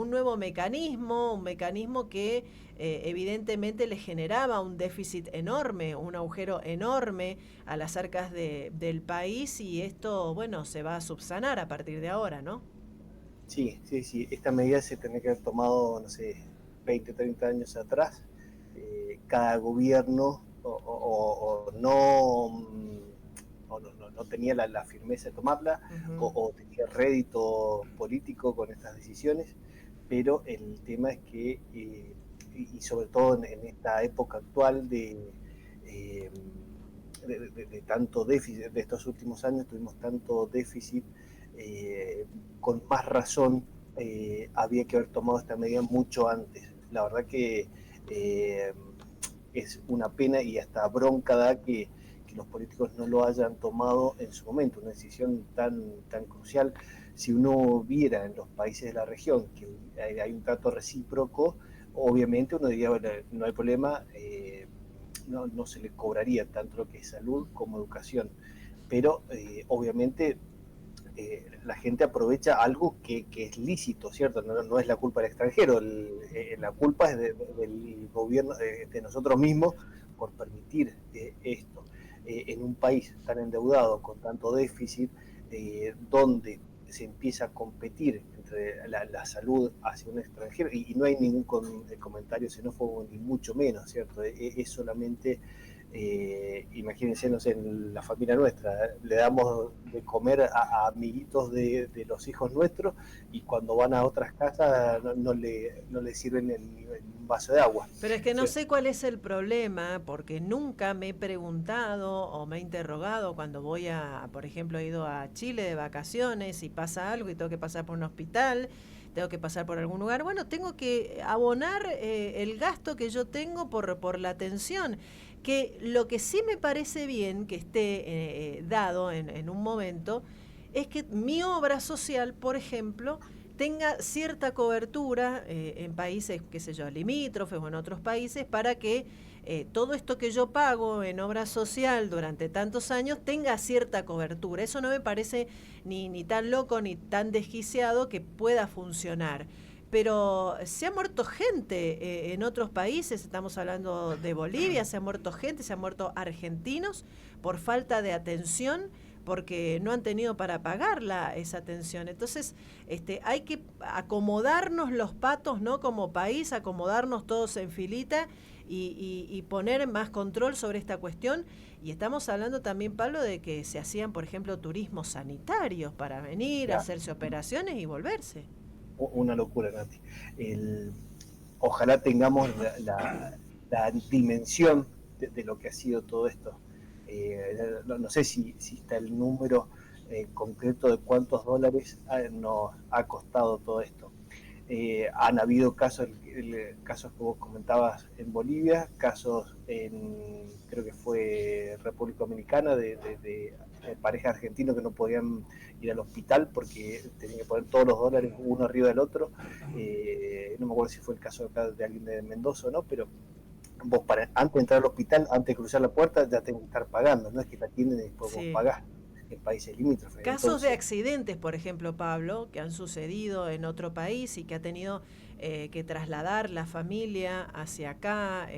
un nuevo mecanismo, un mecanismo que evidentemente le generaba un déficit enorme, un agujero enorme a las arcas del país, y esto, bueno, se va a subsanar a partir de ahora, ¿no? Sí, sí, sí. Esta medida se tenía que haber tomado, no sé, 20, 30 años atrás. Cada gobierno o no, no tenía la firmeza de tomarla Ujú. o tenía rédito político con estas decisiones, pero el tema es que, y sobre todo en esta época actual eh, de tanto déficit, de estos últimos años tuvimos tanto déficit, con más razón había que haber tomado esta medida mucho antes. La verdad que eh, es una pena y hasta bronca da que los políticos no lo hayan tomado en su momento, una decisión tan crucial. Si uno viera en los países de la región que hay un trato recíproco, obviamente uno diría, bueno, no hay problema, no se le cobraría tanto lo que es salud como educación, pero obviamente la gente aprovecha algo que es lícito, ¿cierto? No es la culpa del extranjero, la culpa es del gobierno, de nosotros mismos por permitir esto. En un país tan endeudado, con tanto déficit, donde se empieza a competir entre la salud hacia un extranjero, y no hay ningún comentario xenófobo, ni mucho menos, ¿cierto? Es solamente imagínense, no sé, en la familia nuestra, le damos de comer a amiguitos de los hijos nuestros, y cuando van a otras casas no le sirven un vaso de agua. Pero es que no ¿Cierto? sé cuál es el problema, porque nunca me he preguntado o me he interrogado cuando voy a, por ejemplo, he ido a Chile de vacaciones y pasa algo y tengo que pasar por un hospital, tengo que pasar por algún lugar. Bueno, tengo que abonar el gasto que yo tengo por la atención. Que lo que sí me parece bien que esté dado en un momento es que mi obra social, por ejemplo, tenga cierta cobertura en países, qué sé yo, limítrofes o en otros países, para que todo esto que yo pago en obra social durante tantos años tenga cierta cobertura. Eso no me parece ni tan loco ni tan desquiciado que pueda funcionar. Pero se ha muerto gente en otros países, estamos hablando de Bolivia, se ha muerto gente, se han muerto argentinos por falta de atención, porque no han tenido para pagarla esa atención. Entonces, hay que acomodarnos los patos, ¿no? Como país, acomodarnos todos en filita y poner más control sobre esta cuestión. Y estamos hablando también, Pablo, de que se hacían, por ejemplo, turismos sanitarios para venir, Ya, hacerse operaciones y volverse. una locura, Nati. El, Ojalá tengamos la dimensión de lo que ha sido todo esto. No sé si está el número concreto de cuántos dólares nos ha costado todo esto. Han habido casos que vos comentabas en Bolivia, casos creo que fue República Dominicana, de parejas argentinos que no podían ir al hospital porque tenían que poner todos los dólares uno arriba del otro. No me acuerdo si fue el caso acá de alguien de Mendoza o no, pero vos antes de entrar al hospital, antes de cruzar la puerta, ya tenés que estar pagando, no es que te atienden y después vos Sí. pagás en países limítrofes. Casos de Entonces, accidentes, por ejemplo, Pablo, que han sucedido en otro país y que ha tenido que trasladar la familia hacia acá,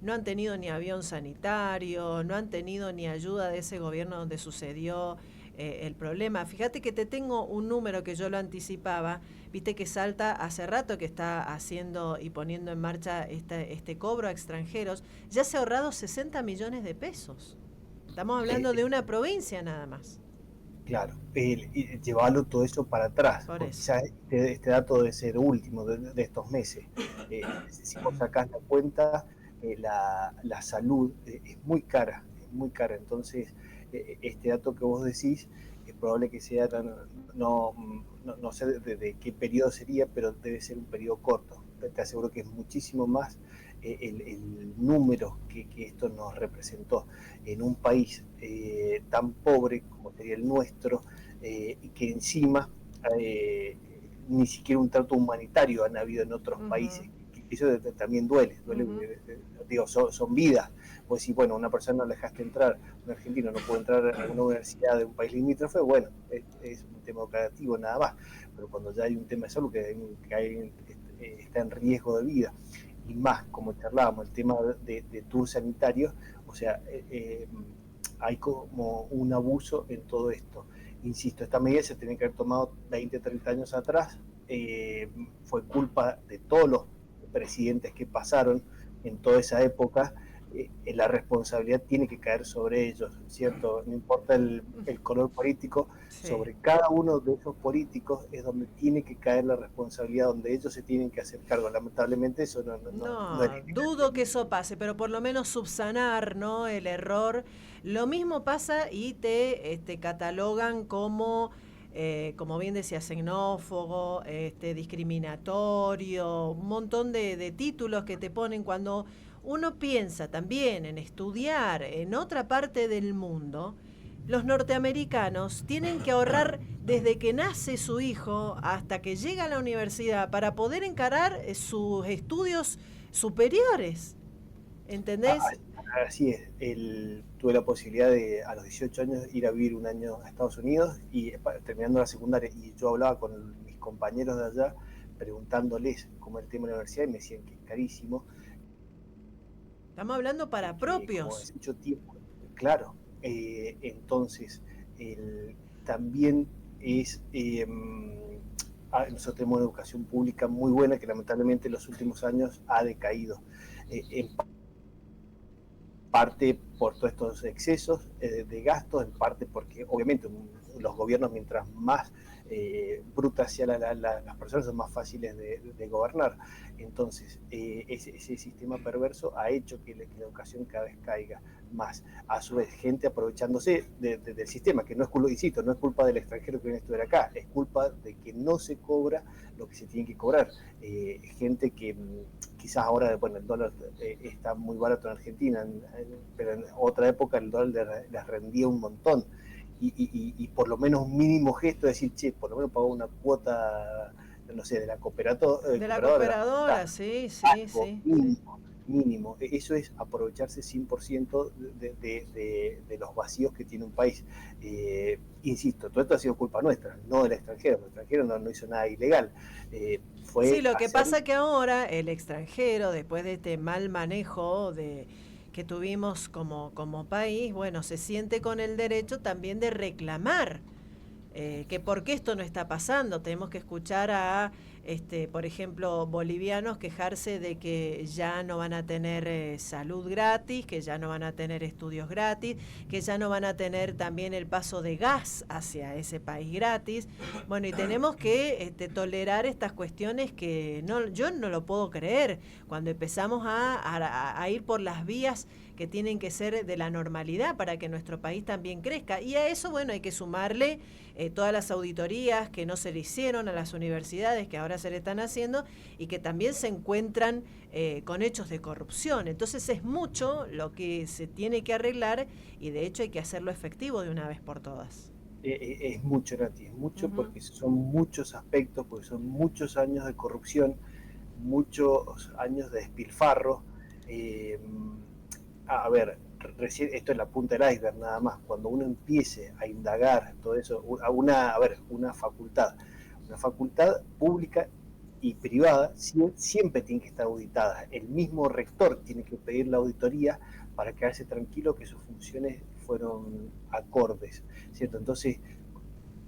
no han tenido ni avión sanitario, no han tenido ni ayuda de ese gobierno donde sucedió el problema. Fíjate que te tengo un número que yo lo anticipaba, viste que Salta hace rato que está haciendo y poniendo en marcha este cobro a extranjeros, ya se ha ahorrado 60 millones de pesos. Estamos hablando de una provincia nada más. claro, llevarlo todo eso para atrás, Por porque eso. ya este dato debe ser último de estos meses. Si vos sacás la cuenta, la salud es muy cara. Entonces, este dato que vos decís es probable que sea, no sé de qué periodo sería, pero debe ser un periodo corto. Te aseguro que es muchísimo más el número que esto nos representó en un país tan pobre como sería el nuestro, y que encima ni siquiera un trato humanitario han habido en otros Ujú. países eso también duele, Ujú. digo, son vidas. Pues si, bueno, una persona no la dejaste entrar, un argentino no puede entrar a una universidad de un país limítrofe, bueno, es un tema educativo nada más, pero cuando ya hay un tema de salud está en riesgo de vida, y más, como charlábamos, el tema de tours sanitarios, o sea, hay como un abuso en todo esto. Insisto, esta medida se tenía que haber tomado 20, 30 años atrás, fue culpa de todos los presidentes que pasaron en toda esa época, la responsabilidad tiene que caer sobre ellos, ¿cierto? No importa el color político, Sí. sobre cada uno de esos políticos es donde tiene que caer la responsabilidad, donde ellos se tienen que hacer cargo. Lamentablemente eso no es No, dudo que eso pase, pero por lo menos subsanar, ¿no? El error. Lo mismo pasa y te catalogan como, como bien decía, xenófobo, discriminatorio, un montón de títulos que te ponen cuando uno piensa también en estudiar en otra parte del mundo. Los norteamericanos tienen que ahorrar desde que nace su hijo hasta que llega a la universidad para poder encarar sus estudios superiores. ¿Entendés? Así es, tuve la posibilidad de a los 18 años ir a vivir un año a Estados Unidos y terminando la secundaria, y yo hablaba con mis compañeros de allá preguntándoles cómo es el tema de la universidad y me decían que es carísimo, Estamos hablando para que como propios. es mucho tiempo, claro, entonces también es, nosotros tenemos una educación pública muy buena que lamentablemente en los últimos años ha decaído, en parte por todos estos excesos de gastos, en parte porque obviamente los gobiernos mientras más brutas sean las personas son más fáciles de gobernar. Entonces, ese sistema perverso ha hecho que la educación cada vez caiga más. A su vez, gente aprovechándose del sistema, que no es culpa, insisto, no es culpa del extranjero que viene a estudiar acá, es culpa de que no se cobra lo que se tiene que cobrar. Gente que quizás ahora, bueno, el dólar está muy barato en Argentina, pero en otra época el dólar les rendía un montón. Y por lo menos un mínimo gesto de decir, che, por lo menos pago una cuota, no sé, de la De la cooperadora de la facultad, cooperadora, sí, sí, algo sí, sí. mínimo, mínimo. Eso es aprovecharse 100% de los vacíos que tiene un país. Insisto, todo esto ha sido culpa nuestra, no del extranjero. El extranjero no hizo nada ilegal. Sí, Fue lo que hacer. pasa que ahora el extranjero, después de este mal manejo que tuvimos como país, bueno, se siente con el derecho también de reclamar que por qué esto no está pasando. Tenemos que escuchar a, por ejemplo, bolivianos quejarse de que ya no van a tener salud gratis, que ya no van a tener estudios gratis, que ya no van a tener también el paso de gas hacia ese país gratis. Bueno, y tenemos que tolerar estas cuestiones que no, yo no lo puedo creer. Cuando empezamos a ir por las vías que tienen que ser de la normalidad para que nuestro país también crezca. Y a eso, bueno, hay que sumarle todas las auditorías que no se le hicieron a las universidades, que ahora se le están haciendo, y que también se encuentran con hechos de corrupción. Entonces es mucho lo que se tiene que arreglar y de hecho hay que hacerlo efectivo de una vez por todas. Es mucho, Nati, es mucho Ujú. porque son muchos aspectos, porque son muchos años de corrupción, muchos años de despilfarro. Eh, a ver, recién, esto es la punta del iceberg nada más. Cuando uno empiece a indagar todo eso, una facultad pública y privada siempre tiene que estar auditada. El mismo rector tiene que pedir la auditoría para quedarse tranquilo que sus funciones fueron acordes, ¿cierto? Entonces,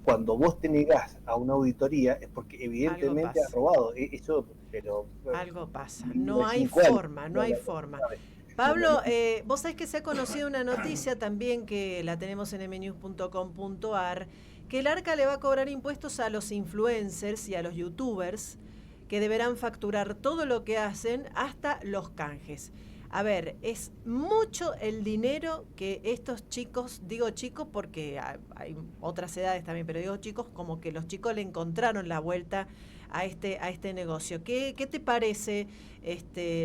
cuando vos te negás a una auditoría es porque Algo evidentemente has pasa. robado. Eso, pero Algo pasa. mínimo No de hay 5 años. forma, no No, hay no, no, forma. sabe. No, no, no. Pablo, vos sabés que se ha conocido una noticia también que la tenemos en mnews.com.ar, que el ARCA le va a cobrar impuestos a los influencers y a los youtubers que deberán facturar todo lo que hacen hasta los canjes. A ver, es mucho el dinero que estos chicos, digo chicos porque hay otras edades también, pero digo chicos como que los chicos le encontraron la vuelta a este negocio. ¿Qué te parece?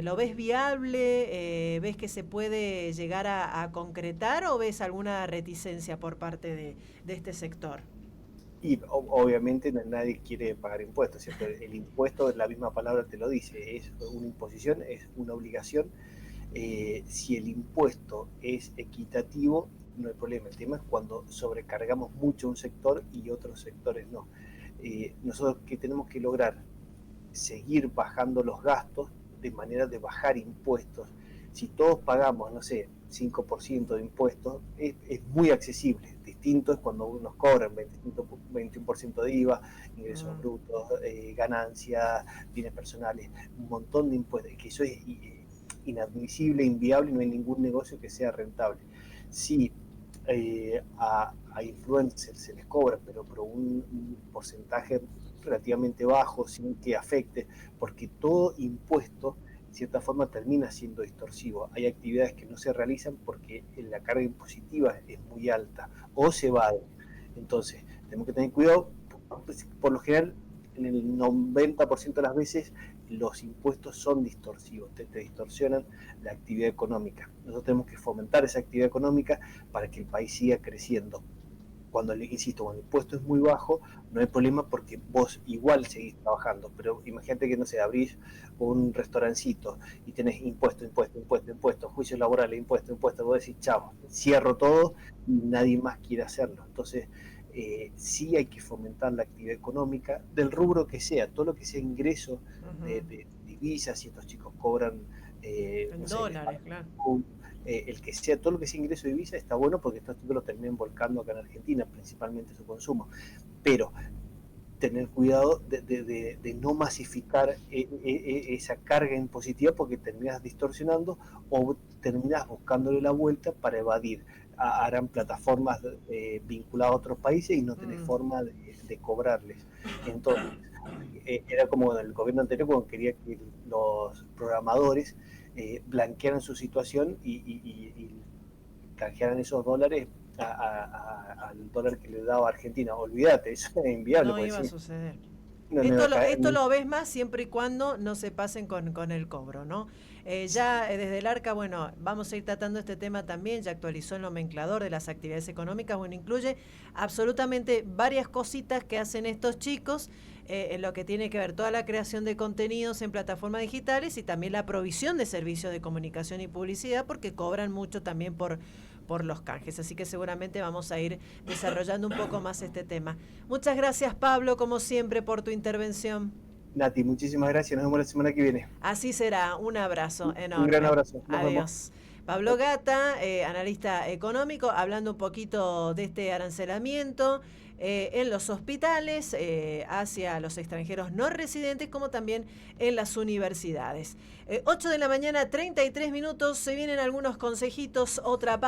¿Lo ves viable? ¿Ves que se puede llegar a concretar o ves alguna reticencia por parte de este sector? Y obviamente nadie quiere pagar impuestos, ¿cierto? El impuesto, la misma palabra te lo dice, es una imposición, es una obligación. Si el impuesto es equitativo, no hay problema. El tema es cuando sobrecargamos mucho un sector y otros sectores no. Nosotros que tenemos que lograr seguir bajando los gastos de manera de bajar impuestos. Si todos pagamos, no sé, 5% de impuestos, es muy accesible. Distinto es cuando nos cobran 21% de IVA, ingresos brutos, ganancias, bienes personales, un montón de impuestos, que eso es inadmisible, inviable, no hay ningún negocio que sea rentable. Si a influencers se les cobra, pero por un porcentaje relativamente bajo, sin que afecte, porque todo impuesto, de cierta forma, termina siendo distorsivo. Hay actividades que no se realizan porque la carga impositiva es muy alta o se va. Entonces, tenemos que tener cuidado. Por lo general, en el 90% de las veces, los impuestos son distorsivos, te distorsionan la actividad económica. Nosotros tenemos que fomentar esa actividad económica para que el país siga creciendo. Insisto, cuando el impuesto es muy bajo, no hay problema porque vos igual seguís trabajando, pero imagínate que, no sé, abrís un restaurancito y tenés impuesto, juicios laborales, impuesto, vos decís, chao, cierro todo y nadie más quiere hacerlo. Entonces, sí hay que fomentar la actividad económica del rubro que sea, todo lo que sea ingreso de divisas, si estos chicos cobran, en no sé, dólares, claro. El que sea, todo lo que sea ingreso de divisa está bueno porque estos tipos lo terminan volcando acá en Argentina, principalmente su consumo. Pero tener cuidado de no masificar esa carga impositiva porque terminas distorsionando o terminas buscándole la vuelta para evadir. Harán plataformas vinculadas a otros países y no tenés forma de cobrarles. Entonces, era como en el gobierno anterior cuando quería que los programadores blanquearan su situación y canjearan esos dólares al dólar que le daba Argentina. Olvídate, eso era inviable. No iba a Sí, suceder. no, no Esto lo ves más siempre y cuando no se pasen con el cobro, ¿no? Ya desde el ARCA, bueno, vamos a ir tratando este tema también, ya actualizó el nomenclador de las actividades económicas, bueno, incluye absolutamente varias cositas que hacen estos chicos, en lo que tiene que ver toda la creación de contenidos en plataformas digitales y también la provisión de servicios de comunicación y publicidad, porque cobran mucho también por los canjes. Así que seguramente vamos a ir desarrollando un poco más este tema. Muchas gracias, Pablo, como siempre, por tu intervención. Nati, muchísimas gracias. Nos vemos la semana que viene. Así será. Un abrazo Un gran enorme. abrazo. Nos vemos. Adiós. Pablo Gata, analista económico, hablando un poquito de este arancelamiento en los hospitales hacia los extranjeros no residentes, como también en las universidades. 8 de la mañana, 33 minutos. Se vienen algunos consejitos, otra parte.